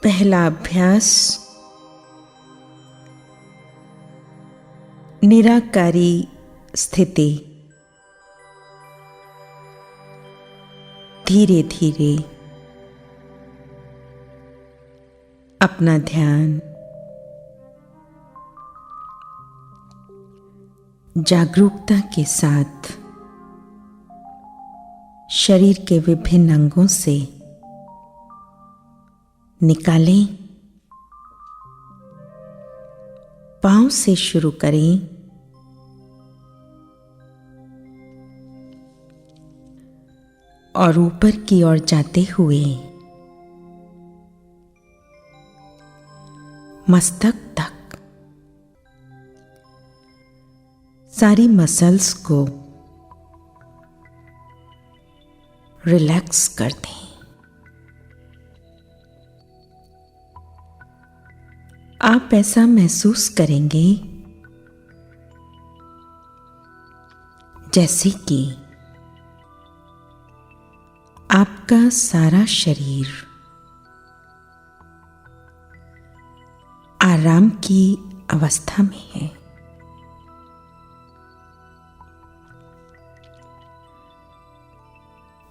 पहला अभ्यास, निराकारी स्थिति। धीरे धीरे अपना ध्यान जागरूकता के साथ शरीर के विभिन्न अंगों से निकालें। पांव से शुरू करें और ऊपर की ओर जाते हुए मस्तक तक सारी मसल्स को रिलैक्स कर दें। आप ऐसा महसूस करेंगे जैसे कि आपका सारा शरीर आराम की अवस्था में है।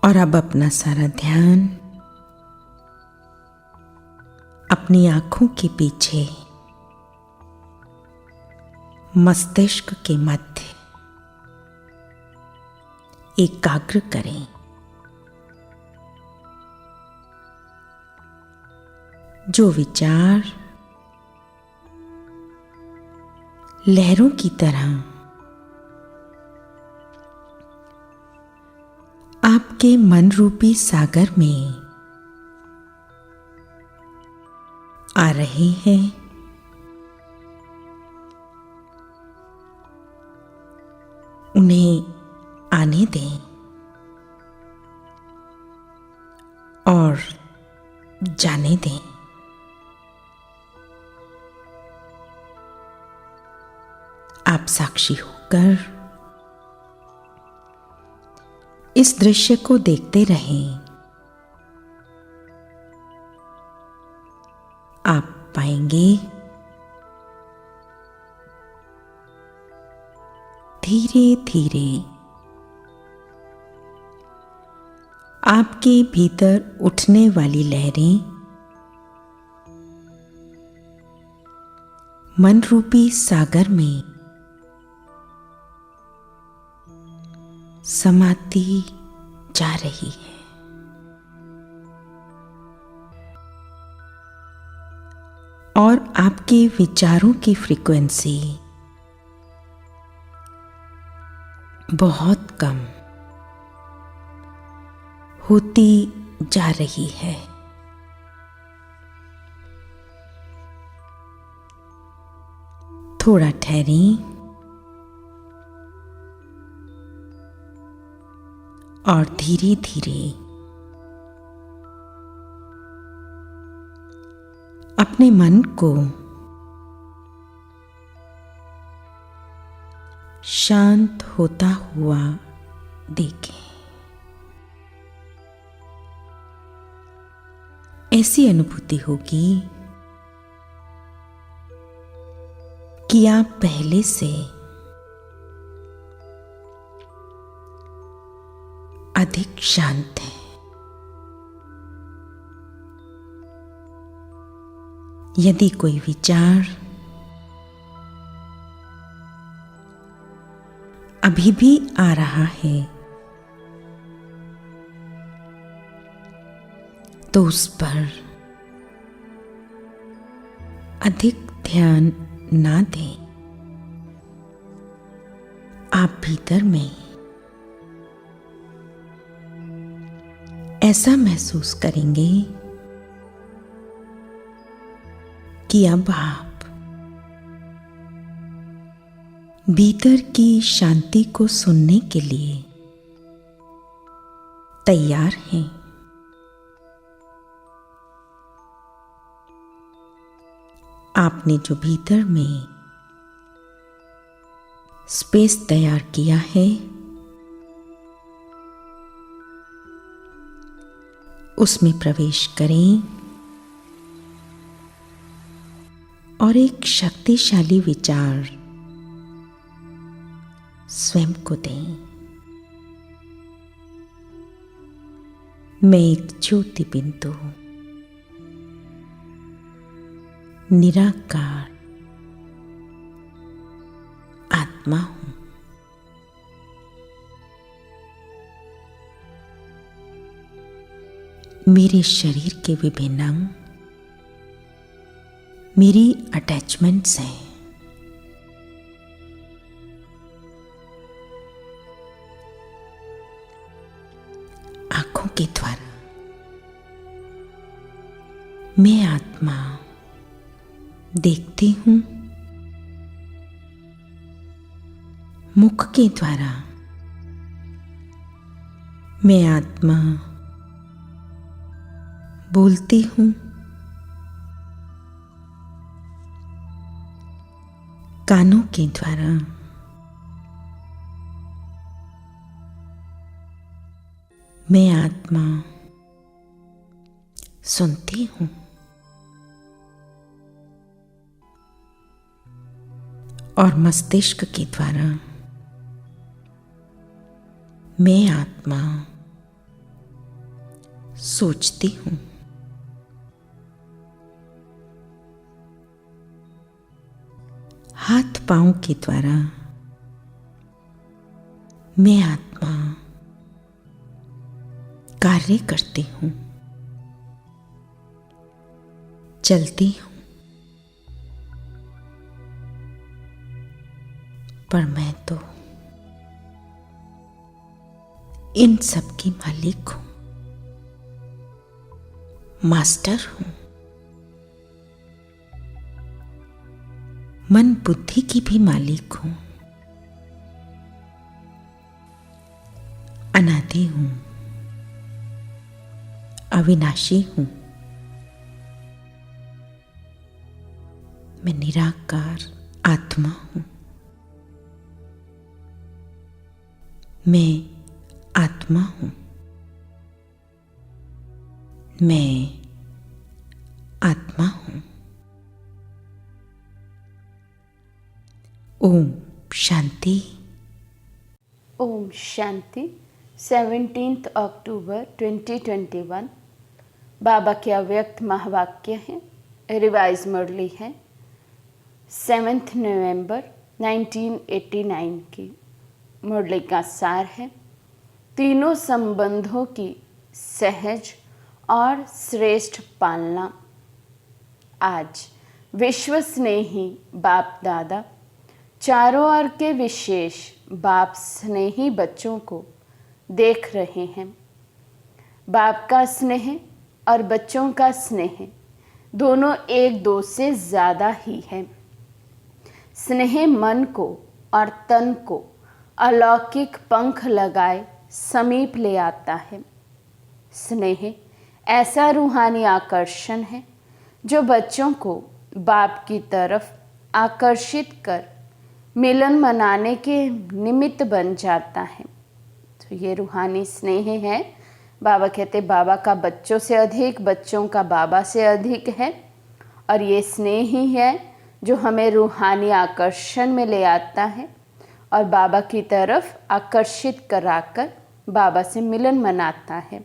और अब अपना सारा ध्यान अपनी आंखों के पीछे मस्तिष्क के मध्य एकाग्र करें। जो विचार लहरों की तरह आपके मन रूपी सागर में आ रहे हैं, उन्हें आने दें और जाने दें। आप साक्षी होकर इस दृश्य को देखते रहें। आप पाएंगे धीरे धीरे आपके भीतर उठने वाली लहरें मन रूपी सागर में समाती जा रही है। और आपके विचारों की फ्रीक्वेंसी बहुत कम होती जा रही है। थोड़ा ठहरें और धीरे धीरे अपने मन को शांत होता हुआ देखें। ऐसी अनुभूति होगी कि आप पहले से अधिक शांत हैं। यदि कोई विचार अभी भी आ रहा है तो उस पर अधिक ध्यान ना दें। आप भीतर में ऐसा महसूस करेंगे कि अब आप भीतर की शांति को सुनने के लिए तैयार हैं। आपने जो भीतर में स्पेस तैयार किया है उसमें प्रवेश करें और एक शक्तिशाली विचार स्वयं को दें। मैं एक ज्योति बिंदु निराकार आत्मा हूं। मेरे शरीर के विभिन्न अंग मेरी अटैचमेंट्स हैं। आंखों के द्वारा मैं आत्मा देखती हूं। मुख के द्वारा मैं आत्मा बोलती हूं। कानों के द्वारा मैं आत्मा सुनती हूं। और मस्तिष्क के द्वारा मैं आत्मा सोचती हूं। हाथ पांव के द्वारा मैं आत्मा कार्य करती हूं, चलती हूं। पर मैं तो इन सब की मालिक हूं, मास्टर हूं। मन बुद्धि की भी मालिक हूं, अनादि हूं, अविनाशी हूं। मैं निराकार आत्मा हूं। मैं आत्मा हूं। मैं आत्मा हूं। ओम शांति। ओम शांति। 17 अक्टूबर 2021 बाबा के अव्यक्त महावाक्य हैं। रिवाइज मुरली है 7 नवंबर 1989 की। मुरली का सार है, तीनों संबंधों की सहज और श्रेष्ठ पालना। आज विश्व स्नेही बाप दादा चारों ओर के विशेष बाप स्नेही बच्चों को देख रहे हैं। बाप का स्नेह और बच्चों का स्नेह दोनों एक दो से ज़्यादा ही है। स्नेह मन को और तन को अलौकिक पंख लगाए समीप ले आता है। स्नेह ऐसा रूहानी आकर्षण है जो बच्चों को बाप की तरफ आकर्षित कर मिलन मनाने के निमित्त बन जाता है। तो ये रूहानी स्नेह है। बाबा कहते बाबा का बच्चों से अधिक, बच्चों का बाबा से अधिक है। और ये स्नेह ही है जो हमें रूहानी आकर्षण में ले आता है और बाबा की तरफ आकर्षित कराकर बाबा से मिलन मनाता है।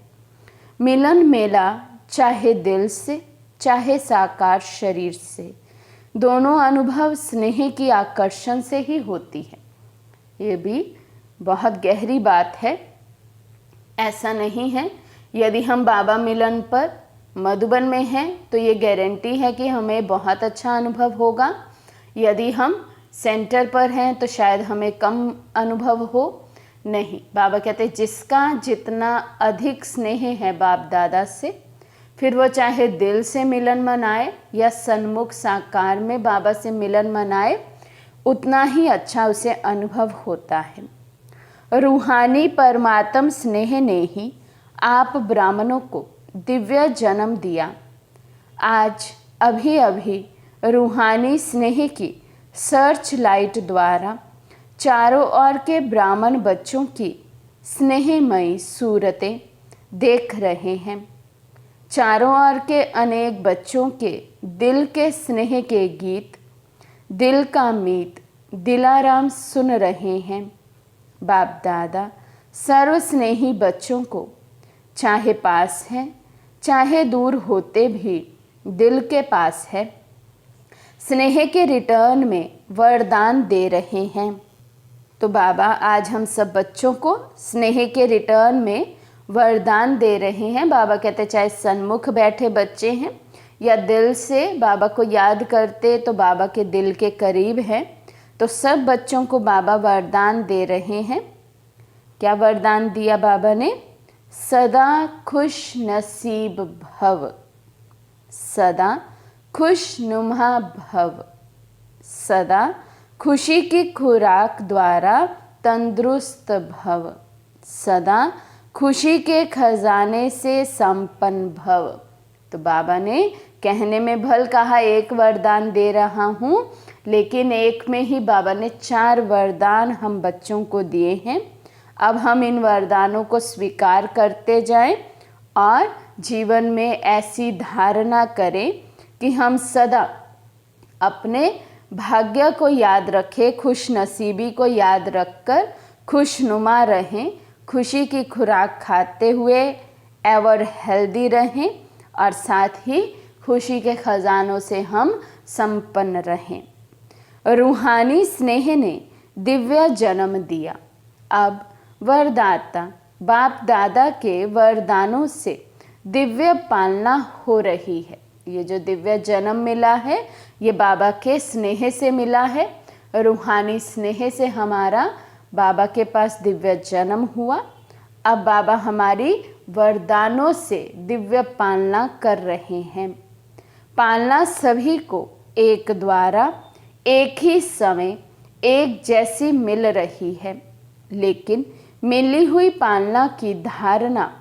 मिलन मेला चाहे दिल से चाहे साकार शरीर से, दोनों अनुभव स्नेह की आकर्षण से ही होती है। ये भी बहुत गहरी बात है। ऐसा नहीं है यदि हम बाबा मिलन पर मधुबन में हैं तो ये गारंटी है कि हमें बहुत अच्छा अनुभव होगा। यदि हम सेंटर पर हैं तो शायद हमें कम अनुभव हो। नहीं, बाबा कहते जिसका जितना अधिक स्नेह है बाप दादा से, फिर वो चाहे दिल से मिलन मनाए या सन्मुख साकार में बाबा से मिलन मनाए, उतना ही अच्छा उसे अनुभव होता है। रूहानी परमात्म स्नेह ने ही आप ब्राह्मणों को दिव्य जन्म दिया। आज अभी अभी रूहानी स्नेह की सर्च लाइट द्वारा चारों ओर के ब्राह्मण बच्चों की स्नेहमयी सूरतें देख रहे हैं। चारों ओर के अनेक बच्चों के दिल के स्नेह के गीत, दिल का मीत दिलाराम सुन रहे हैं। बाप दादा सर्व स्नेही बच्चों को चाहे पास है चाहे दूर होते भी दिल के पास है, स्नेह के रिटर्न में वरदान दे रहे हैं। तो बाबा आज हम सब बच्चों को स्नेह के रिटर्न में वरदान दे रहे हैं। बाबा कहते चाहे सन्मुख बैठे बच्चे हैं या दिल से बाबा को याद करते तो बाबा के दिल के करीब हैं, तो सब बच्चों को बाबा वरदान दे रहे हैं। क्या वरदान दिया बाबा ने? सदा खुश नसीब भव, सदा खुशनुमा भव, सदा खुशी की खुराक द्वारा तंदुरुस्त भव, सदा खुशी के खजाने से संपन्न भव। तो बाबा ने कहने में भल कहा एक वरदान दे रहा हूँ, लेकिन एक में ही बाबा ने 4 वरदान हम बच्चों को दिए हैं। अब हम इन वरदानों को स्वीकार करते जाएं और जीवन में ऐसी धारणा करें कि हम सदा अपने भाग्य को याद रखें, खुश नसीबी को याद रखकर खुशनुमा रहें, खुशी की खुराक खाते हुए एवर हेल्दी रहें और साथ ही खुशी के खजानों से हम संपन्न रहें। रूहानी स्नेह ने दिव्य जन्म दिया। अब वरदाता बाप दादा के वरदानों से दिव्य पालना हो रही है। ये जो दिव्य जन्म मिला है ये बाबा के स्नेह से मिला है। रूहानी स्नेह से हमारा बाबा के पास दिव्य जन्म हुआ। अब बाबा हमारी वरदानों से दिव्य पालना कर रहे हैं। पालना सभी को एक द्वारा एक ही समय एक जैसी मिल रही है, लेकिन मिली हुई पालना की धारणा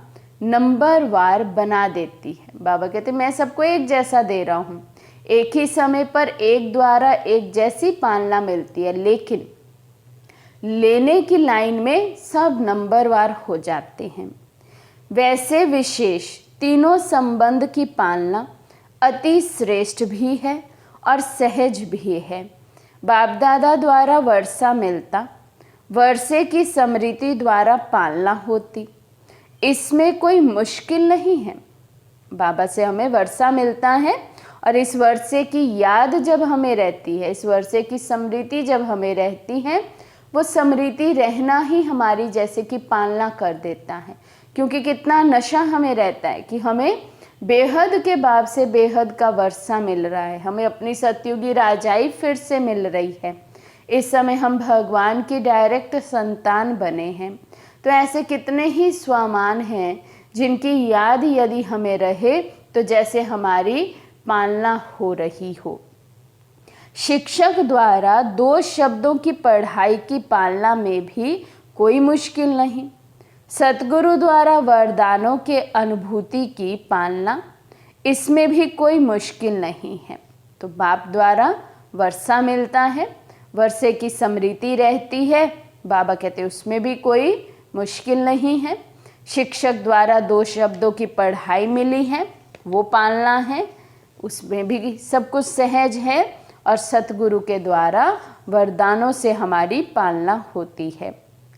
नंबरवार बना देती है। बाबा कहते मैं सबको एक जैसा दे रहा हूँ, एक ही समय पर एक द्वारा एक जैसी पालना मिलती है, लेकिन लेने की लाइन में सब नंबरवार हो जाते हैं। वैसे विशेष तीनों संबंध की पालना अति श्रेष्ठ भी है और सहज भी है। बाप दादा द्वारा वर्षा मिलता, वर्षे की स्मृति द्वारा पालना होती, इसमें कोई मुश्किल नहीं है। बाबा से हमें वर्षा मिलता है और इस वर्षे की याद जब हमें रहती है, इस वर्षे की स्मृति जब हमें रहती है, वो स्मृति रहना ही हमारी जैसे कि पालना कर देता है। क्योंकि कितना नशा हमें रहता है कि हमें बेहद के बाप से बेहद का वर्षा मिल रहा है, हमें अपनी सतयुगी राजाई फिर से मिल रही है। इस समय हम भगवान की डायरेक्ट संतान बने हैं। तो ऐसे कितने ही स्वामान हैं जिनकी याद यदि हमें रहे तो जैसे हमारी पालना हो रही हो। शिक्षक द्वारा 2 शब्दों की पढ़ाई की पालना में भी कोई मुश्किल नहीं। सतगुरु द्वारा वरदानों के अनुभूति की पालना, इसमें भी कोई मुश्किल नहीं है। तो बाप द्वारा वर्षा मिलता है, वर्षे की स्मृति रहती है, बाबा कहते उसमें भी कोई मुश्किल नहीं है। शिक्षक द्वारा 2 शब्दों की पढ़ाई मिली है, वो पालना है, उसमें भी सब कुछ सहज है। और सतगुरु के द्वारा वरदानों से हमारी पालना होती है।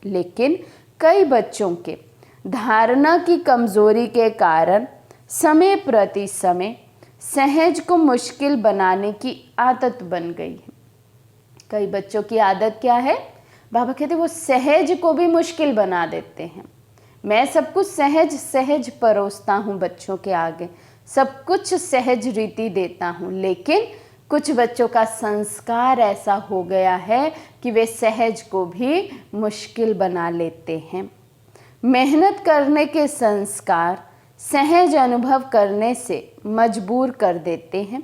लेकिन कई बच्चों के धारणा की कमजोरी के कारण समय प्रति समय सहज को मुश्किल बनाने की आदत बन गई है। कई बच्चों की आदत क्या है? बाबा कहते वो सहज को भी मुश्किल बना देते हैं। मैं सब कुछ सहज सहज परोसता हूँ बच्चों के आगे, सब कुछ सहज रीति देता हूँ, लेकिन कुछ बच्चों का संस्कार ऐसा हो गया है कि वे सहज को भी मुश्किल बना लेते हैं। मेहनत करने के संस्कार सहज अनुभव करने से मजबूर कर देते हैं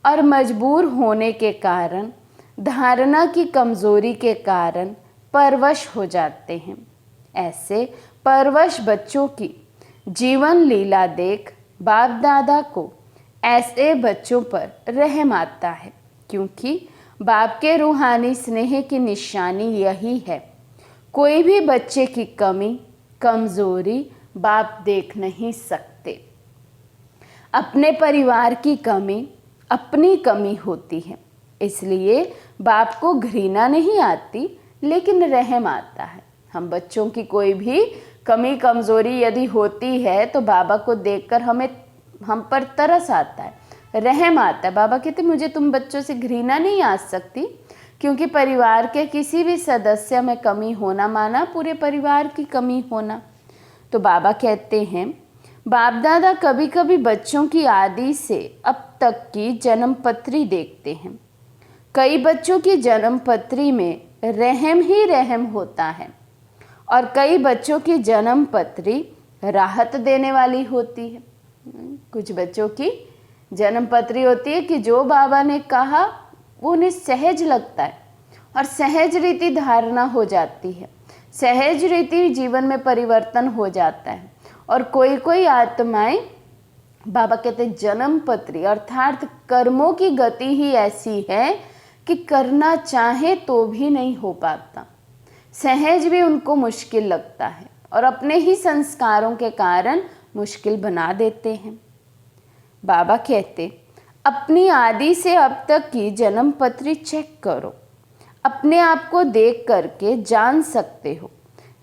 और मजबूर होने के कारण, धारणा की कमजोरी के कारण परवश हो जाते हैं। ऐसे परवश बच्चों की जीवन लीला देख बाप दादा को ऐसे बच्चों पर रहम आता है, क्योंकि बाप के रूहानी स्नेह की निशानी यही है। कोई भी बच्चे की कमी कमजोरी बाप देख नहीं सकते। अपने परिवार की कमी अपनी कमी होती है, इसलिए बाप को घृणा नहीं आती लेकिन रहम आता है। हम बच्चों की कोई भी कमी कमज़ोरी यदि होती है तो बाबा को देखकर हम पर तरस आता है, रहम आता है। बाबा कहते मुझे तुम बच्चों से घृणा नहीं आ सकती, क्योंकि परिवार के किसी भी सदस्य में कमी होना माना पूरे परिवार की कमी होना। तो बाबा कहते हैं बाप दादा कभी कभी बच्चों की आदि से अब तक की जन्म पत्री देखते हैं। कई बच्चों की जन्म पत्री में रहम ही रहम होता है और कई बच्चों की जन्म पत्री राहत देने वाली होती है। कुछ बच्चों की जन्म पत्री होती है कि जो बाबा ने कहा वो उन्हें सहज लगता है और सहज रीति धारणा हो जाती है, सहज रीति जीवन में परिवर्तन हो जाता है। और कोई कोई आत्माएं, बाबा कहते हैं जन्म पत्री अर्थात कर्मों की गति ही ऐसी है कि करना चाहे तो भी नहीं हो पाता, सहज भी उनको मुश्किल लगता है और अपने ही संस्कारों के कारण मुश्किल बना देते हैं। बाबा कहते अपनी आदि से अब तक की जन्म पत्री चेक करो, अपने आप को देख करके जान सकते हो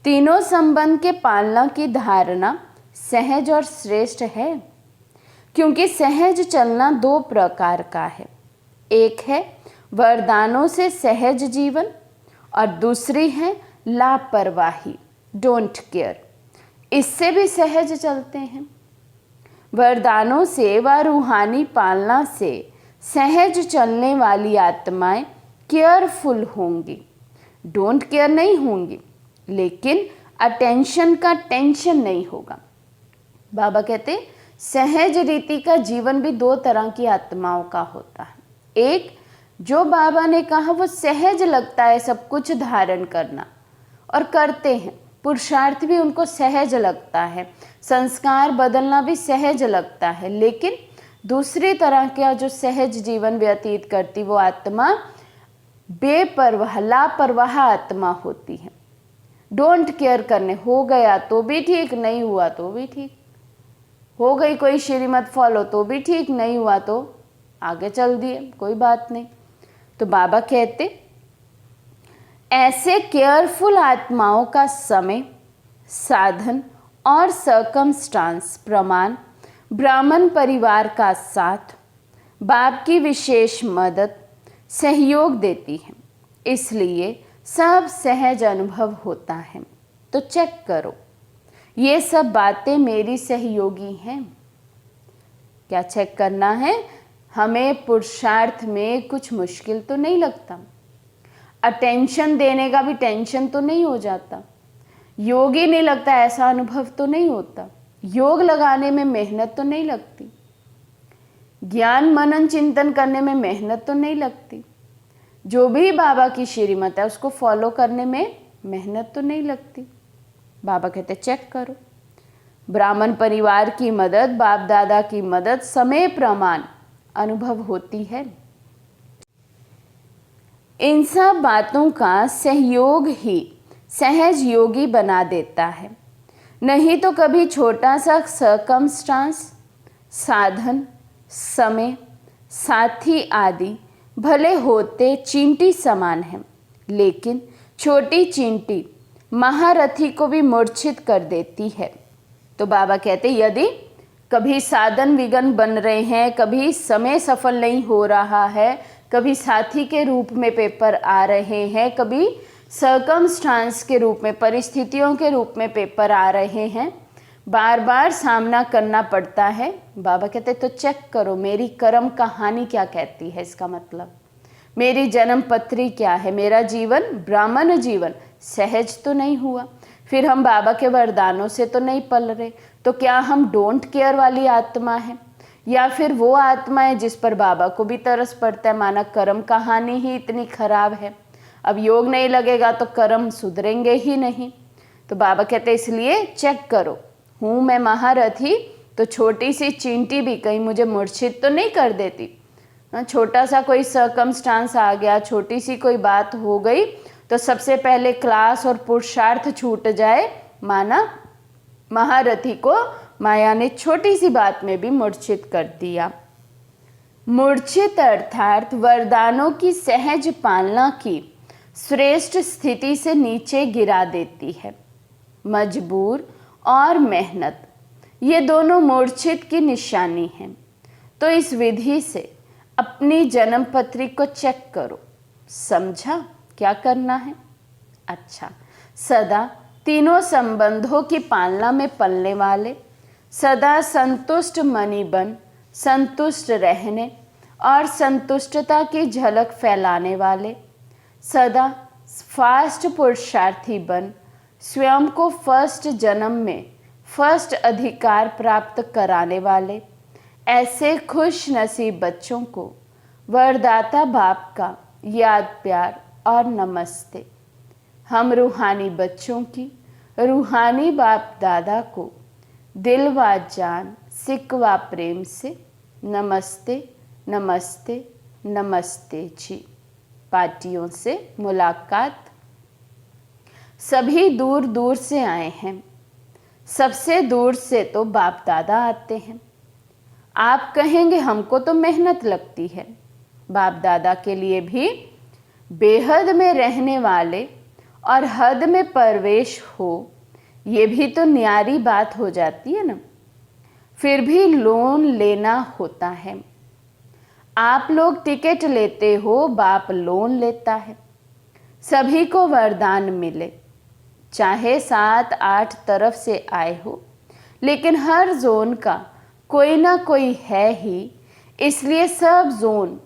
तीनों संबंध के पालना की धारणा सहज और श्रेष्ठ है। क्योंकि सहज चलना दो प्रकार का है, एक है वरदानों से सहज जीवन और दूसरी है लापरवाही, डोंट केयर, इससे भी सहज चलते हैं। वरदानों से व रूहानी पालना से सहज चलने वाली आत्माएं केयरफुल होंगी, डोंट केयर नहीं होंगी, लेकिन अटेंशन का टेंशन नहीं होगा। बाबा कहते सहज रीति का जीवन भी दो तरह की आत्माओं का होता है। एक जो बाबा ने कहा वो सहज लगता है सब कुछ धारण करना और करते हैं, पुरुषार्थ भी उनको सहज लगता है, संस्कार बदलना भी सहज लगता है। लेकिन दूसरी तरह का जो सहज जीवन व्यतीत करती वो आत्मा बेपरवाह लापरवाह आत्मा होती है, डोंट केयर करने, हो गया तो भी ठीक, नहीं हुआ तो भी ठीक, हो गई कोई श्रीमत फॉलो तो भी ठीक, नहीं हुआ तो आगे चल दिए, कोई बात नहीं। तो बाबा कहते ऐसे केयरफुल आत्माओं का समय, साधन और सर्कमस्टांस प्रमाण, ब्राह्मण परिवार का साथ, बाप की विशेष मदद, सहयोग देती है, इसलिए सब सहज अनुभव होता है। तो चेक करो ये सब बातें मेरी सहयोगी हैं। क्या चेक करना है? हमें पुरुषार्थ में कुछ मुश्किल तो नहीं लगता, अटेंशन देने का भी टेंशन तो नहीं हो जाता, योग ही नहीं लगता ऐसा अनुभव तो नहीं होता, योग लगाने में मेहनत तो नहीं लगती, ज्ञान मनन चिंतन करने में मेहनत तो नहीं लगती, जो भी बाबा की श्रीमत है उसको फॉलो करने में मेहनत तो नहीं लगती। बाबा कहते चेक करो, ब्राह्मण परिवार की मदद, बाप दादा की मदद, समय प्रमाण अनुभव होती है। इन सब बातों का सहयोग ही सहज योगी बना देता है, नहीं तो कभी छोटा सा सर्कमस्टांस, साधन, समय, साथी आदि भले होते चींटी समान हैं, लेकिन छोटी चींटी महारथी को भी मूर्छित कर देती है। तो बाबा कहते यदि कभी साधन विघ्न बन रहे हैं, कभी समय सफल नहीं हो रहा है, कभी साथी के रूप में पेपर आ रहे हैं, कभी सर्कमस्टांस के रूप में, परिस्थितियों के रूप में पेपर आ रहे हैं, बार बार सामना करना पड़ता है, बाबा कहते तो चेक करो मेरी कर्म कहानी क्या कहती है। इसका मतलब मेरी जन्म पत्री क्या है, मेरा जीवन ब्राह्मण जीवन सहज तो नहीं हुआ, फिर हम बाबा के वरदानों से तो नहीं पल रहे, तो क्या हम डोंट केयर वाली आत्मा है या फिर वो आत्मा है जिस पर बाबा को भी तरस पड़ता है, माना कर्म कहानी ही इतनी खराब है, अब योग नहीं लगेगा तो कर्म सुधरेंगे ही नहीं। तो बाबा कहते इसलिए चेक करो, हूँ मैं महारथी तो छोटी सी चींटी भी कहीं मुझे मूर्छित तो नहीं कर देती, छोटा सा कोई सर्कमस्टांस आ गया, छोटी सी कोई बात हो गई तो सबसे पहले क्लास और पुरुषार्थ छूट जाए, माना महारथी को माया ने छोटी सी बात में भी मूर्छित कर दिया। मूर्छित अर्थात वरदानों की सहज पालना की श्रेष्ठ स्थिति से नीचे गिरा देती है। मजबूर और मेहनत, ये दोनों मूर्छित की निशानी हैं। तो इस विधि से अपनी जन्म पत्री को चेक करो। समझा क्या करना है? अच्छा, सदा तीनों संबंधों की पालना में पलने वाले, सदा संतुष्ट मनी बन संतुष्ट रहने और संतुष्टता की झलक फैलाने वाले, सदा फास्ट पुरुषार्थी बन स्वयं को फर्स्ट जन्म में फर्स्ट अधिकार प्राप्त कराने वाले, ऐसे खुश नसीब बच्चों को वरदाता बाप का याद प्यार और नमस्ते। हम रूहानी बच्चों की रूहानी बाप दादा को दिल व जान सिक व प्रेम से नमस्ते नमस्ते नमस्ते जी। पार्टियों से मुलाकात। सभी दूर दूर से आए हैं। सबसे दूर से तो बाप दादा आते हैं। आप कहेंगे हमको तो मेहनत लगती है। बाप दादा के लिए भी बेहद में रहने वाले और हद में परवेश हो, ये भी तो न्यारी बात हो जाती है ना। फिर भी लोन लेना होता है। आप लोग टिकट लेते हो, बाप लोन लेता है। सभी को वरदान मिले, चाहे 7-8 तरफ से आए हो, लेकिन हर जोन का कोई ना कोई है ही, इसलिए सब जोन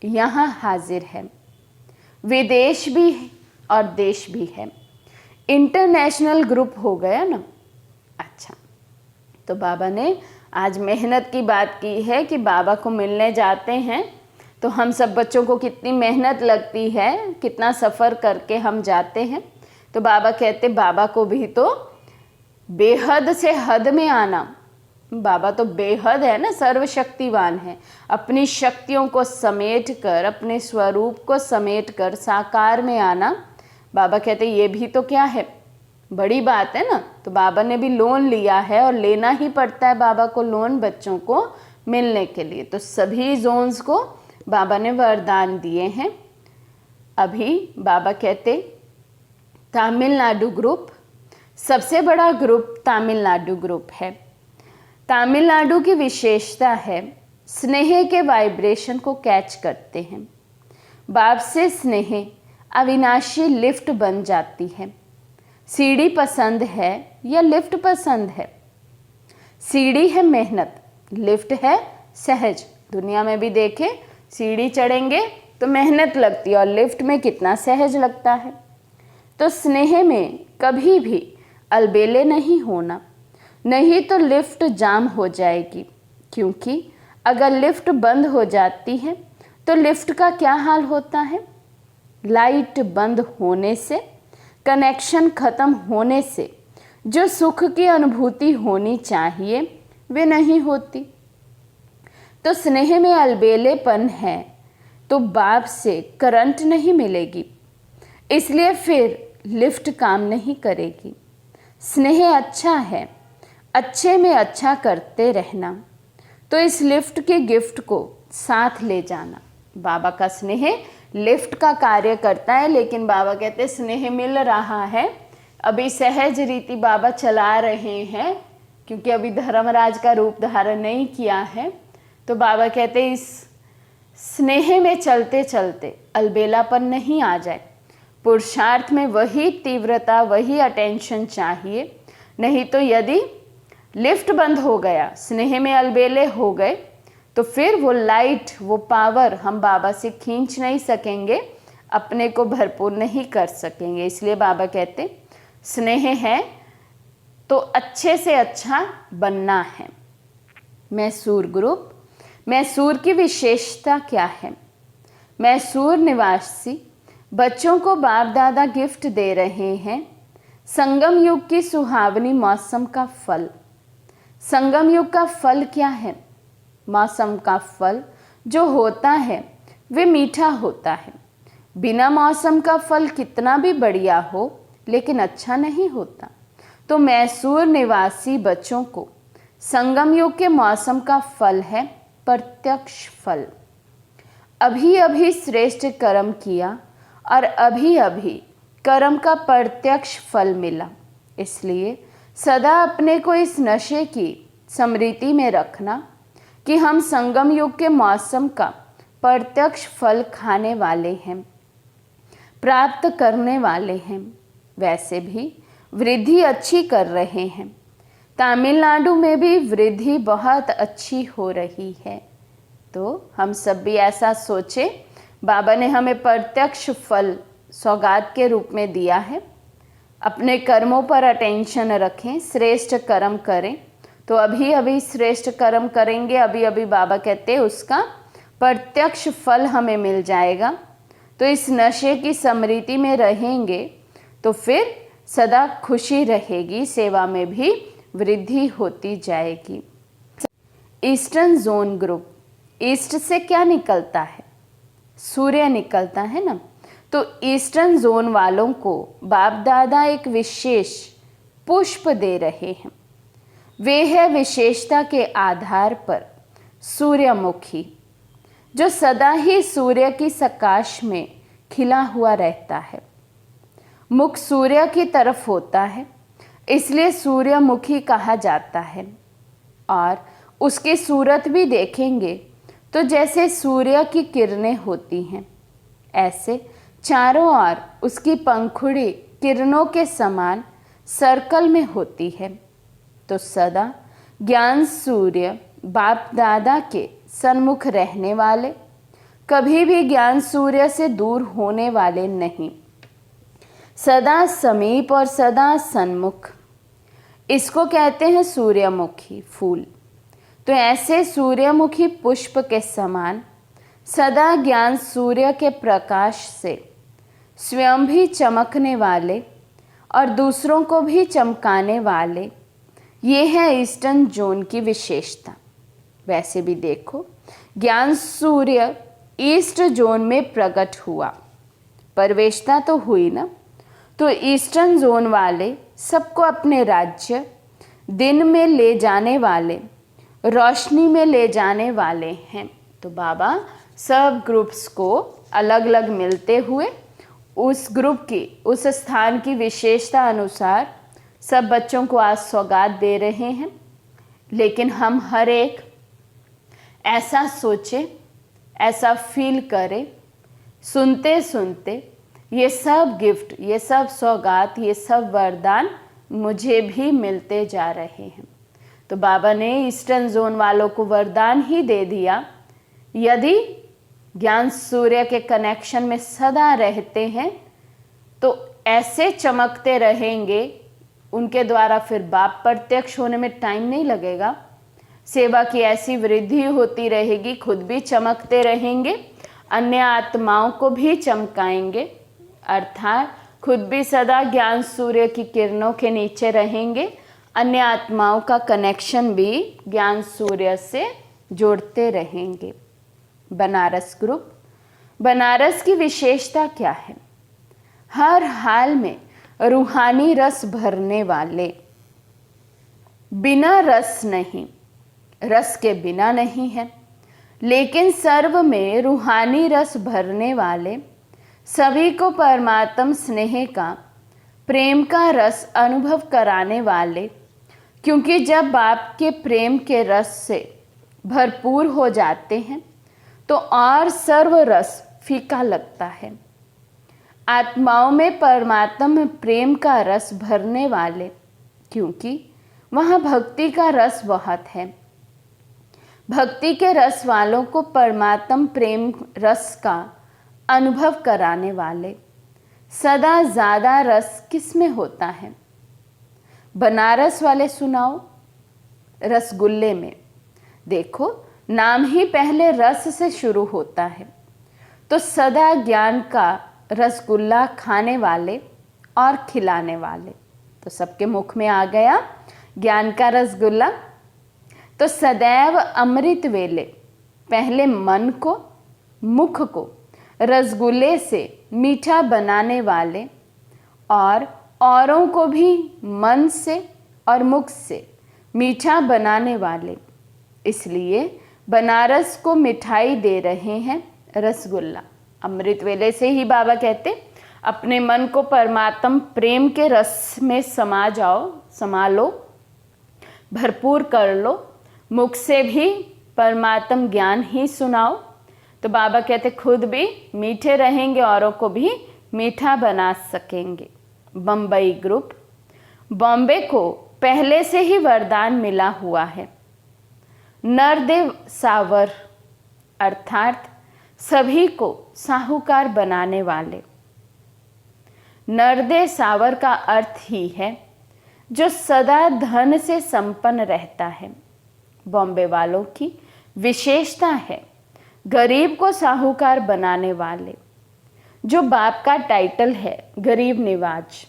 यहाँ हाजिर है। विदेश भी और देश भी है। इंटरनेशनल ग्रुप हो गया ना। अच्छा, तो बाबा ने आज मेहनत की बात की है कि बाबा को मिलने जाते हैं तो हम सब बच्चों को कितनी मेहनत लगती है, कितना सफ़र करके हम जाते हैं। तो बाबा कहते बाबा को भी तो बेहद से हद में आना। बाबा तो बेहद है ना, सर्वशक्तिवान है। अपनी शक्तियों को समेट कर, अपने स्वरूप को समेट कर साकार में आना, बाबा कहते ये भी तो क्या है, बड़ी बात है ना। तो बाबा ने भी लोन लिया है और लेना ही पड़ता है बाबा को लोन बच्चों को मिलने के लिए। तो सभी जोन्स को बाबा ने वरदान दिए हैं। अभी बाबा कहते तमिलनाडु ग्रुप, सबसे बड़ा ग्रुप तमिलनाडु ग्रुप है। तमिलनाडु की विशेषता है स्नेह के वाइब्रेशन को कैच करते हैं। बाप से स्नेह अविनाशी लिफ्ट बन जाती है। सीढ़ी पसंद है या लिफ्ट पसंद है? सीढ़ी है मेहनत, लिफ्ट है सहज। दुनिया में भी देखें, सीढ़ी चढ़ेंगे तो मेहनत लगती है और लिफ्ट में कितना सहज लगता है। तो स्नेह में कभी भी अलबेले नहीं होना, नहीं तो लिफ्ट जाम हो जाएगी। क्योंकि अगर लिफ्ट बंद हो जाती है तो लिफ्ट का क्या हाल होता है? लाइट बंद होने से, कनेक्शन ख़त्म होने से जो सुख की अनुभूति होनी चाहिए वे नहीं होती। तो स्नेह में अलबेलेपन है तो बाप से करंट नहीं मिलेगी, इसलिए फिर लिफ्ट काम नहीं करेगी। स्नेह अच्छा है, अच्छे में अच्छा करते रहना। तो इस लिफ्ट के गिफ्ट को साथ ले जाना। बाबा का स्नेह लिफ्ट का कार्य करता है, लेकिन बाबा कहते स्नेह मिल रहा है। अभी सहज रीति बाबा चला रहे हैं, क्योंकि अभी धर्मराज का रूप धारण नहीं किया है। तो बाबा कहते इस स्नेह में चलते चलते अलबेलापन नहीं आ जाए। पुरुषार्थ में वही तीव्रता, वही अटेंशन चाहिए। नहीं तो यदि लिफ्ट बंद हो गया, स्नेह में अलबेले हो गए, तो फिर वो लाइट, वो पावर हम बाबा से खींच नहीं सकेंगे, अपने को भरपूर नहीं कर सकेंगे। इसलिए बाबा कहते स्नेह है तो अच्छे से अच्छा बनना है। मैसूर ग्रुप, मैसूर की विशेषता क्या है? मैसूर निवासी बच्चों को बाप दादा गिफ्ट दे रहे हैं संगम युग की सुहावनी मौसम का फल। संगम युग का फल क्या है? मौसम का फल जो होता है वे मीठा होता है। बिना मौसम का फल कितना भी बढ़िया हो, लेकिन अच्छा नहीं होता। तो मैसूर निवासी बच्चों को संगम युग के मौसम का फल है प्रत्यक्ष फल। अभी अभी श्रेष्ठ कर्म किया और अभी अभी कर्म का प्रत्यक्ष फल मिला। इसलिए सदा अपने को इस नशे की स्मृति में रखना कि हम संगम युग के मौसम का प्रत्यक्ष फल खाने वाले हैं, प्राप्त करने वाले हैं। वैसे भी वृद्धि अच्छी कर रहे हैं। तमिलनाडु में भी वृद्धि बहुत अच्छी हो रही है। तो हम सब भी ऐसा सोचें, बाबा ने हमें प्रत्यक्ष फल सौगात के रूप में दिया है। अपने कर्मों पर अटेंशन रखें, श्रेष्ठ कर्म करें। तो अभी अभी श्रेष्ठ कर्म करेंगे, अभी अभी बाबा कहते हैं उसका प्रत्यक्ष फल हमें मिल जाएगा। तो इस नशे की स्मृति में रहेंगे तो फिर सदा खुशी रहेगी, सेवा में भी वृद्धि होती जाएगी। ईस्टर्न जोन ग्रुप, ईस्ट से क्या निकलता है? सूर्य निकलता है ना। तो ईस्टर्न जोन वालों को बाप दादा एक विशेष पुष्प दे रहे हैं। वे है विशेषता के आधार पर सूर्यमुखी, जो सदा ही सूर्य की सकाश में खिला हुआ रहता है। मुख सूर्य की तरफ होता है, इसलिए सूर्यमुखी कहा जाता है। और उसकी सूरत भी देखेंगे तो जैसे सूर्य की किरणें होती हैं, ऐसे चारों ओर उसकी पंखुड़ी किरणों के समान सर्कल में होती है। तो सदा ज्ञान सूर्य बाप दादा के सन्मुख रहने वाले, कभी भी ज्ञान सूर्य से दूर होने वाले नहीं, सदा समीप और सदा सन्मुख। इसको कहते हैं सूर्यमुखी फूल। तो ऐसे सूर्यमुखी पुष्प के समान सदा ज्ञान सूर्य के प्रकाश से स्वयं भी चमकने वाले और दूसरों को भी चमकाने वाले, ये है ईस्टर्न जोन की विशेषता। वैसे भी देखो, ज्ञान सूर्य ईस्ट जोन में प्रकट हुआ, प्रवेशता तो हुई ना। तो ईस्टर्न जोन वाले सबको अपने राज्य दिन में ले जाने वाले, रोशनी में ले जाने वाले हैं। तो बाबा सब ग्रुप्स को अलग अलग मिलते हुए उस ग्रुप की, उस स्थान की विशेषता अनुसार सब बच्चों को आज सौगात दे रहे हैं। लेकिन हम हर एक ऐसा सोचे, ऐसा फील करें, सुनते सुनते ये सब गिफ्ट, ये सब सौगात, ये सब वरदान मुझे भी मिलते जा रहे हैं। तो बाबा ने ईस्टर्न जोन वालों को वरदान ही दे दिया, यदि ज्ञान सूर्य के कनेक्शन में सदा रहते हैं तो ऐसे चमकते रहेंगे, उनके द्वारा फिर बाप प्रत्यक्ष होने में टाइम नहीं लगेगा। सेवा की ऐसी वृद्धि होती रहेगी, खुद भी चमकते रहेंगे, अन्य आत्माओं को भी चमकाएंगे, अर्थात खुद भी सदा ज्ञान सूर्य की किरणों के नीचे रहेंगे, अन्य आत्माओं का कनेक्शन भी ज्ञान सूर्य से जोड़ते रहेंगे। बनारस ग्रुप, बनारस की विशेषता क्या है? हर हाल में रूहानी रस भरने वाले, बिना रस नहीं, रस के बिना नहीं है, लेकिन सर्व में रूहानी रस भरने वाले, सभी को परमात्म स्नेह का, प्रेम का रस अनुभव कराने वाले। क्योंकि जब बाप के प्रेम के रस से भरपूर हो जाते हैं तो और सर्व रस फीका लगता है। आत्माओं में परमात्मा प्रेम का रस भरने वाले, क्योंकि वहाँ भक्ति का रस बहुत है। भक्ति के रस वालों को परमात्म प्रेम रस का अनुभव कराने वाले। सदा ज़्यादा रस किस में होता है? बनारस वाले सुनाओ, रसगुल्ले में। देखो, नाम ही पहले रस से शुरू होता है। तो सदा ज्ञान का रसगुल्ला खाने वाले और खिलाने वाले, तो सबके मुख में आ गया ज्ञान का रसगुल्ला। तो सदैव अमृत वेले पहले मन को, मुख को रसगुल्ले से मीठा बनाने वाले और औरों को भी मन से और मुख से मीठा बनाने वाले। इसलिए बनारस को मिठाई दे रहे हैं, रसगुल्ला। अमृत वेले से ही बाबा कहते अपने मन को परमात्म प्रेम के रस में समा लो, भरपूर कर लो, मुख से भी परमात्म ज्ञान ही सुनाओ। तो बाबा कहते खुद भी मीठे रहेंगे, औरों को भी मीठा बना सकेंगे। बम्बई ग्रुप, बॉम्बे को पहले से ही वरदान मिला हुआ है। नरदेव सावर अर्थात सभी को साहूकार बनाने वाले। नरदेव सावर का अर्थ ही है जो सदा धन से संपन्न रहता है। बॉम्बे वालों की विशेषता है गरीब को साहूकार बनाने वाले, जो बाप का टाइटल है गरीब निवाज।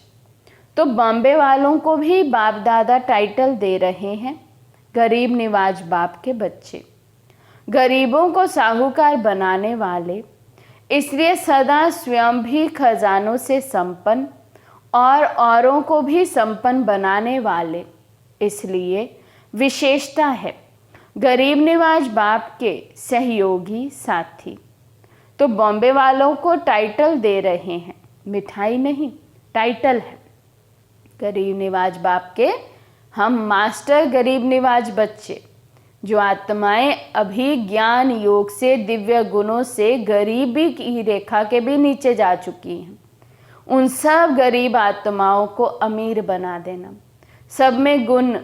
तो बॉम्बे वालों को भी बाप दादा टाइटल दे रहे हैं गरीब निवाज बाप के बच्चे, गरीबों को साहूकार बनाने वाले, इसलिए सदा स्वयं भी खजानों से संपन्न और औरों को भी संपन्न बनाने वाले, इसलिए विशेषता है गरीब निवाज बाप के सहयोगी साथी। तो बॉम्बे वालों को टाइटल दे रहे हैं, मिठाई नहीं, टाइटल है गरीब निवाज बाप के। हम मास्टर गरीब निवाज बच्चे, जो आत्माएं अभी ज्ञान योग से दिव्य गुणों से गरीबी की रेखा के भी नीचे जा चुकी हैं, उन सब गरीब आत्माओं को अमीर बना देना, सब में गुण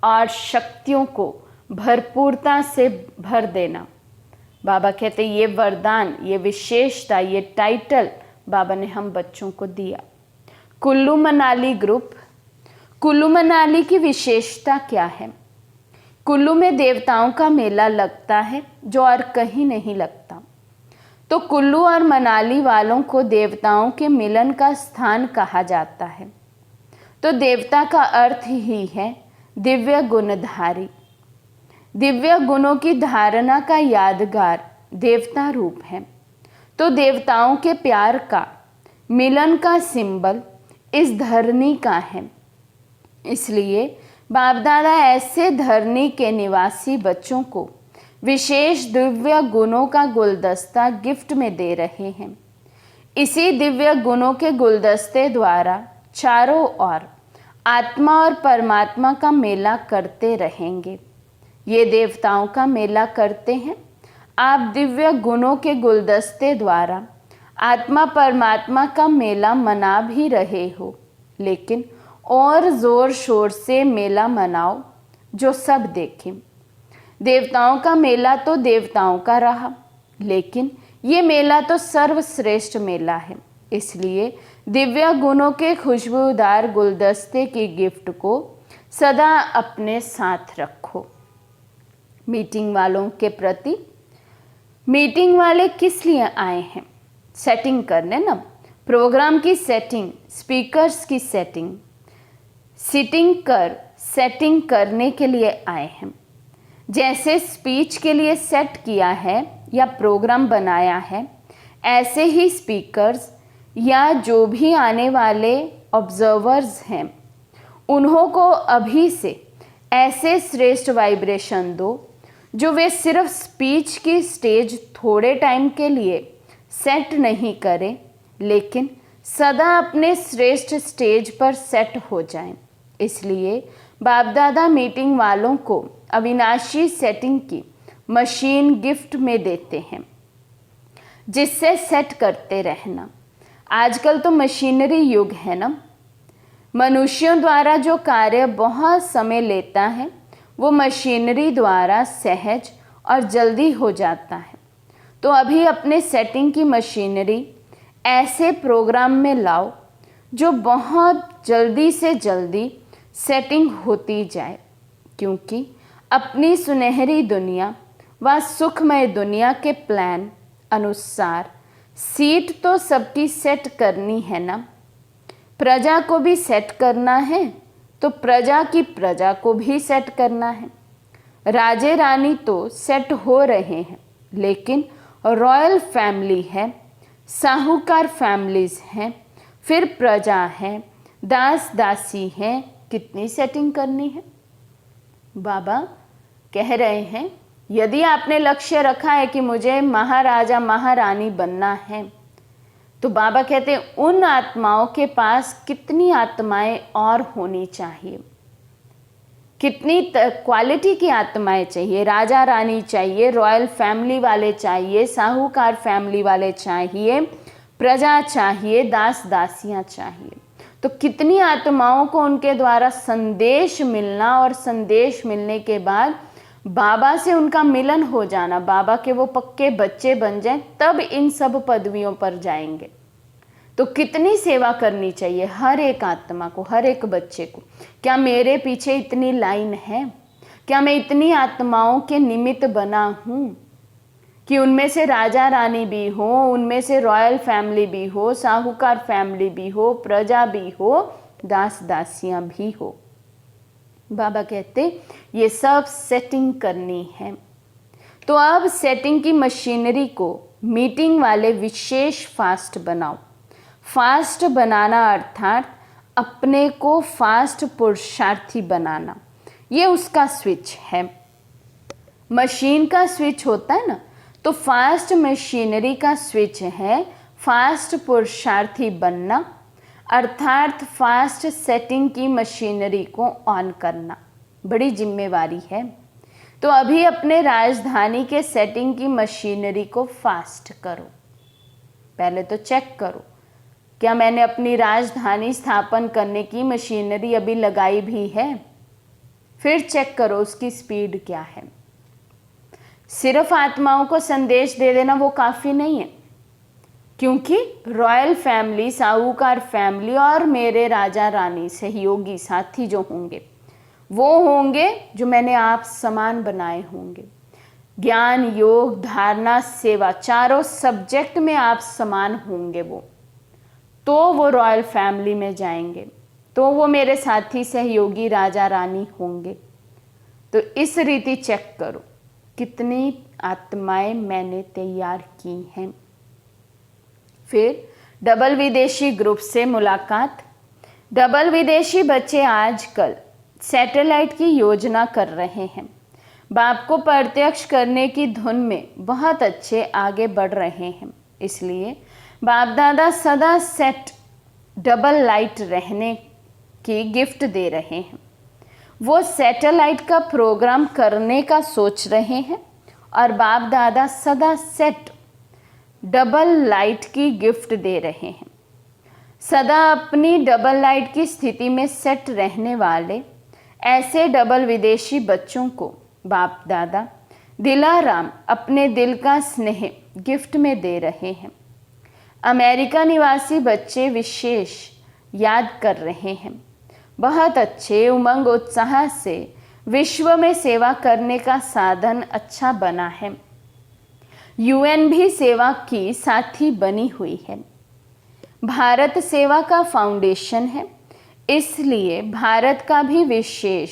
और शक्तियों को भरपूरता से भर देना। बाबा कहते ये वरदान, ये विशेषता, ये टाइटल बाबा ने हम बच्चों को दिया। कुल्लू मनाली ग्रुप, कुल्लू मनाली की विशेषता क्या है? कुल्लू में देवताओं का मेला लगता है जो और कहीं नहीं लगता। तो कुल्लू और मनाली वालों को देवताओं के मिलन का स्थान कहा जाता है। तो देवता का अर्थ ही है दिव्य गुणधारी, दिव्य गुणों की धारणा का यादगार देवता रूप है। तो देवताओं के प्यार का मिलन का सिंबल इस धरनी का है। इसलिए बाप दादा ऐसे धरनी के निवासी बच्चों को विशेष दिव्य गुणों का गुलदस्ता गिफ्ट में दे रहे हैं। इसी दिव्य गुणों के गुलदस्ते द्वारा चारों ओर आत्मा और परमात्मा का मेला करते रहेंगे। ये देवताओं का मेला करते हैं, आप दिव्य गुणों के गुलदस्ते द्वारा आत्मा परमात्मा का मेला मना भी रहे हो, लेकिन और जोर शोर से मेला मनाओ जो सब देखें। देवताओं का मेला तो देवताओं का रहा, लेकिन ये मेला तो सर्वश्रेष्ठ मेला है। इसलिए दिव्य गुणों के खुशबूदार गुलदस्ते की गिफ्ट को सदा अपने साथ रखो। मीटिंग वालों के प्रति, मीटिंग वाले किस लिए आए हैं? सेटिंग करने ना, प्रोग्राम की सेटिंग, स्पीकर्स की सेटिंग, सिटिंग कर सेटिंग करने के लिए आए हैं। जैसे स्पीच के लिए सेट किया है या प्रोग्राम बनाया है, ऐसे ही स्पीकर्स या जो भी आने वाले ऑब्जर्वर्स हैं, उन्हों को अभी से ऐसे श्रेष्ठ वाइब्रेशन दो जो वे सिर्फ स्पीच की स्टेज थोड़े टाइम के लिए सेट नहीं करें, लेकिन सदा अपने श्रेष्ठ स्टेज पर सेट हो जाएं। इसलिए बाप दादा मीटिंग वालों को अविनाशी सेटिंग की मशीन गिफ्ट में देते हैं, जिससे सेट करते रहना। आजकल तो मशीनरी युग है ना, मनुष्यों द्वारा जो कार्य बहुत समय लेता है वो मशीनरी द्वारा सहज और जल्दी हो जाता है। तो अभी अपने सेटिंग की मशीनरी ऐसे प्रोग्राम में लाओ जो बहुत जल्दी से जल्दी सेटिंग होती जाए, क्योंकि अपनी सुनहरी दुनिया व सुखमय दुनिया के प्लान अनुसार सीट तो सबकी सेट करनी है ना। प्रजा को भी सेट करना है तो प्रजा की प्रजा को भी सेट करना है। राजे रानी तो सेट हो रहे हैं, लेकिन रॉयल फैमिली है, साहूकार फैमिलीज हैं, फिर प्रजा है, दास दासी हैं, कितनी सेटिंग करनी है? बाबा कह रहे हैं यदि आपने लक्ष्य रखा है कि मुझे महाराजा महारानी बनना है, तो बाबा कहते हैं उन आत्माओं के पास कितनी आत्माएं और होनी चाहिए, कितनी क्वालिटी की आत्माएं चाहिए। राजा रानी चाहिए, रॉयल फैमिली वाले चाहिए, साहूकार फैमिली वाले चाहिए, प्रजा चाहिए, दास दासियां चाहिए। तो कितनी आत्माओं को उनके द्वारा संदेश मिलना और संदेश मिलने के बाद बाबा से उनका मिलन हो जाना, बाबा के वो पक्के बच्चे बन जाएं, तब इन सब पदवियों पर जाएंगे। तो कितनी सेवा करनी चाहिए हर एक आत्मा को, हर एक बच्चे को। क्या मेरे पीछे इतनी लाइन है? क्या मैं इतनी आत्माओं के निमित्त बना हूँ कि उनमें से राजा रानी भी हो, उनमें से रॉयल फैमिली भी हो, साहूकार फैमिली भी हो, प्रजा भी हो, दास दासियां भी हो। बाबा कहते ये सब सेटिंग करनी है। तो अब सेटिंग की मशीनरी को मीटिंग वाले विशेष फास्ट बनाओ। फास्ट बनाना अर्थात अपने को फास्ट पुरुषार्थी बनाना, ये उसका स्विच है। मशीन का स्विच होता है ना, तो फास्ट मशीनरी का स्विच है फास्ट पुरुषार्थी बनना, अर्थात फास्ट सेटिंग की मशीनरी को ऑन करना। बड़ी जिम्मेवारी है। तो अभी अपने राजधानी के सेटिंग की मशीनरी को फास्ट करो। पहले तो चेक करो, क्या मैंने अपनी राजधानी स्थापन करने की मशीनरी अभी लगाई भी है? फिर चेक करो उसकी स्पीड क्या है। सिर्फ आत्माओं को संदेश दे देना वो काफ़ी नहीं है, क्योंकि रॉयल फैमिली, साहूकार फैमिली और मेरे राजा रानी सहयोगी साथी जो होंगे वो होंगे जो मैंने आप समान बनाए होंगे। ज्ञान, योग, धारणा, सेवा, चारों सब्जेक्ट में आप समान होंगे। वो रॉयल फैमिली में जाएंगे, तो वो मेरे साथी सहयोगी राजा रानी होंगे। तो इस रीति चेक करो कितनी आत्माएं मैंने तैयार की हैं। फिर डबल विदेशी ग्रुप से मुलाकात। डबल विदेशी बच्चे आजकल सैटेलाइट की योजना कर रहे हैं। बाप को प्रत्यक्ष करने की धुन में बहुत अच्छे आगे बढ़ रहे हैं। इसलिए बाप दादा सदा सेट डबल लाइट रहने की गिफ्ट दे रहे हैं। वो सैटेलाइट का प्रोग्राम करने का सोच रहे हैं और बाप दादा सदा सेट डबल लाइट की गिफ्ट दे रहे हैं। सदा अपनी डबल लाइट की स्थिति में सेट रहने वाले ऐसे डबल विदेशी बच्चों को बाप दादा दिलाराम अपने दिल का स्नेह गिफ्ट में दे रहे हैं। अमेरिका निवासी बच्चे विशेष याद कर रहे हैं। बहुत अच्छे उमंग उत्साह से विश्व में सेवा करने का साधन अच्छा बना है। यूएन भी सेवा की साथी बनी हुई है। भारत सेवा का फाउंडेशन है, इसलिए भारत का भी विशेष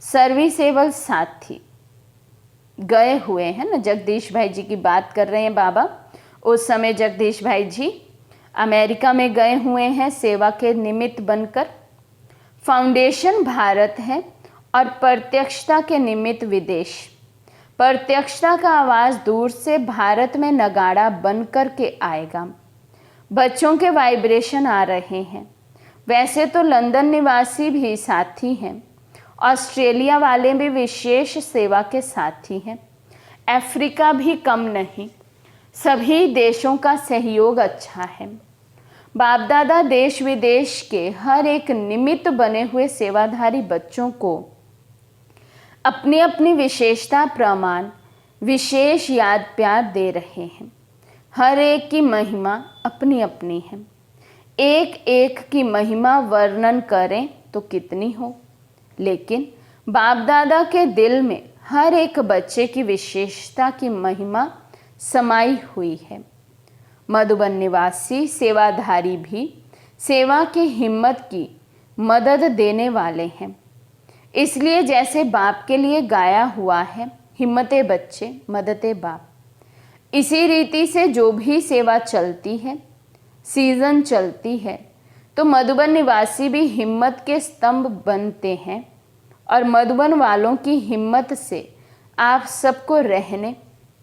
सर्विसेबल साथी गए हुए हैं ना। जगदीश भाई जी की बात कर रहे हैं बाबा। उस समय जगदीश भाई जी अमेरिका में गए हुए हैं सेवा के निमित्त बनकर। फाउंडेशन भारत है और प्रत्यक्षता के निमित्त विदेश। प्रत्यक्षता का आवाज़ दूर से भारत में नगाड़ा बन कर के आएगा। बच्चों के वाइब्रेशन आ रहे हैं। वैसे तो लंदन निवासी भी साथी हैं, ऑस्ट्रेलिया वाले भी विशेष सेवा के साथी हैं, अफ्रीका भी कम नहीं। सभी देशों का सहयोग अच्छा है। बाप दादा देश विदेश के हर एक निमित्त बने हुए सेवाधारी बच्चों को अपनी अपनी विशेषता प्रमाण विशेष याद प्यार दे रहे हैं। हर एक की महिमा अपनी अपनी है। एक एक की महिमा वर्णन करें तो कितनी हो, लेकिन बाप दादा के दिल में हर एक बच्चे की विशेषता की महिमा समाई हुई है। मधुबन निवासी सेवाधारी भी सेवा की हिम्मत की मदद देने वाले हैं। इसलिए जैसे बाप के लिए गाया हुआ है, हिम्मते बच्चे मददे बाप, इसी रीति से जो भी सेवा चलती है, सीजन चलती है, तो मधुबन निवासी भी हिम्मत के स्तंभ बनते हैं और मधुबन वालों की हिम्मत से आप सबको रहने,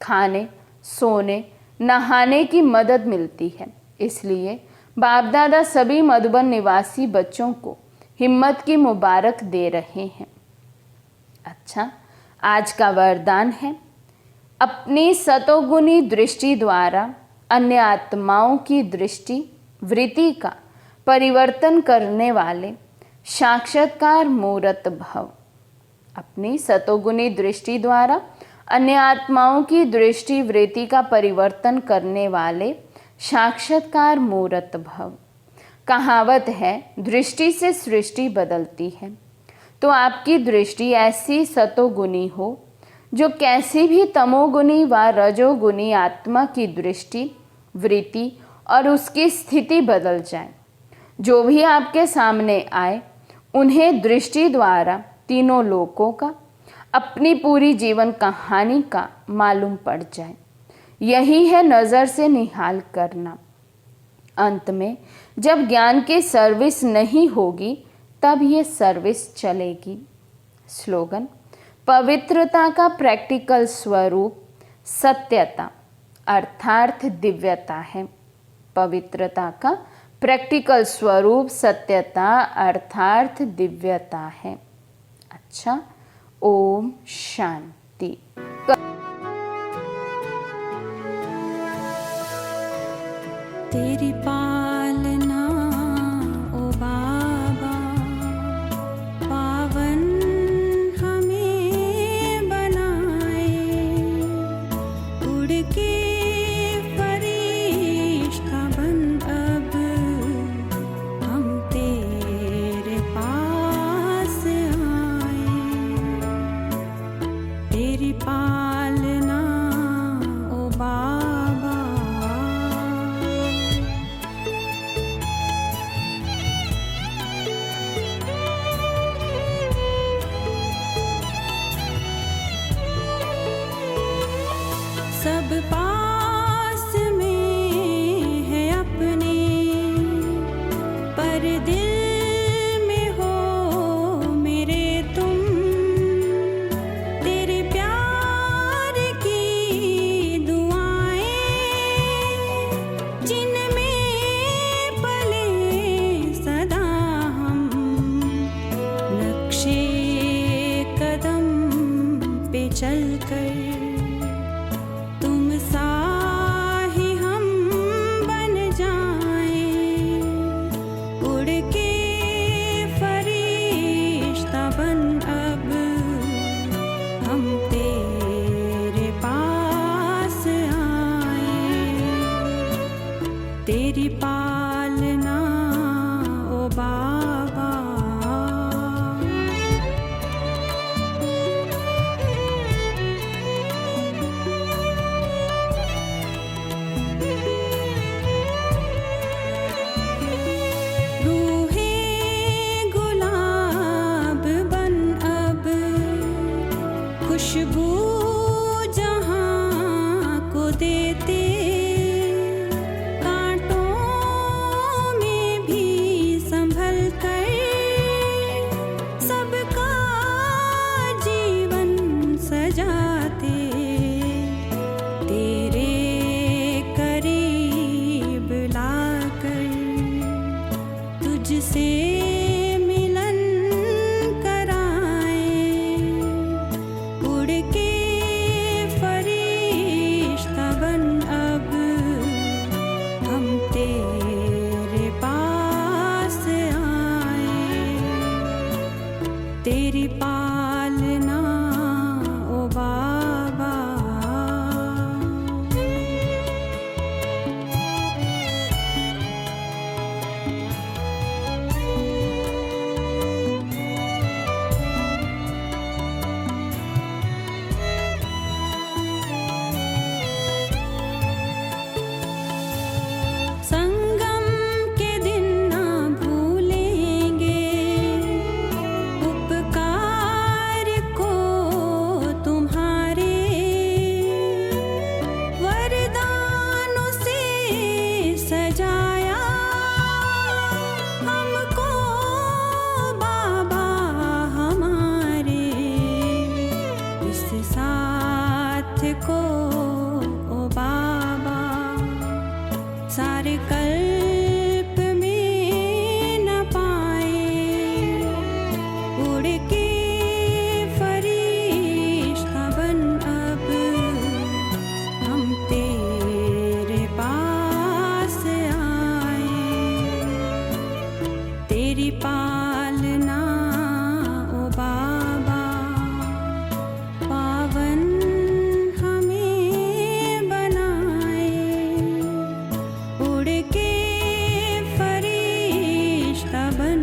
खाने, सोने, नहाने की मदद मिलती है। इसलिए बाप दादा सभी मधुबन निवासी बच्चों को हिम्मत की मुबारक दे रहे हैं। अच्छा, आज का वरदान है, अपनी सतोगुनी दृष्टि द्वारा अन्य आत्माओं की दृष्टि वृत्ति का परिवर्तन करने वाले साक्षात्कार मूर्त भव। अपनी सतोगुनी दृष्टि द्वारा अन्य आत्माओं की दृष्टि वृत्ति का परिवर्तन करने वाले साक्षात्कार मूर्त भव। कहावत है, दृष्टि से सृष्टि बदलती है। तो आपकी दृष्टि ऐसी सतोगुनी हो जो कैसी भी तमोगुनी व रजोगुनी आत्मा की दृष्टि वृत्ति और उसकी स्थिति बदल जाए। जो भी आपके सामने आए उन्हें दृष्टि द्वारा तीनों लोकों का, अपनी पूरी जीवन कहानी का मालूम पड़ जाए। यही है नज़र से निहाल करना। अंत में जब ज्ञान की सर्विस नहीं होगी तब ये सर्विस चलेगी। स्लोगन, पवित्रता का प्रैक्टिकल स्वरूप सत्यता अर्थात दिव्यता है। पवित्रता का प्रैक्टिकल स्वरूप सत्यता अर्थात दिव्यता है। अच्छा, ओम शांति। तेरी पालना ओ बाबा, पावन हमें बनाए, उड़ के फरिश्ता बन अब हम तेरे पास आए। तेरी पालना ओ बाबा, सब पास में है अपने, पर दिल में हो मेरे तुम। तेरे प्यार की दुआएं जिनमें पले सदा हम, नक्शे कदम पे चलकर तुम सा ही हम बन जाएं, उड़ के फरिश्ता बन अब हम तेरे पास आए। तेरी पालना ओ बाबा, रूहे गुलाब बन अब खुशबू जहां को देते, कांटों में भी संभल कर सबका जीवन सजाते। तेरे करीब लाकर तुझसे मिलन कराए, उड़ के फरिश्ता बन अब हम तेरे पास आए। तेरी पालना ओ बाबा, संगम के दिन ना भूलेंगे उपकार तेरी पालना ओ बाबा, पावन हमें बनाए, उड़ के फरिश्ता बन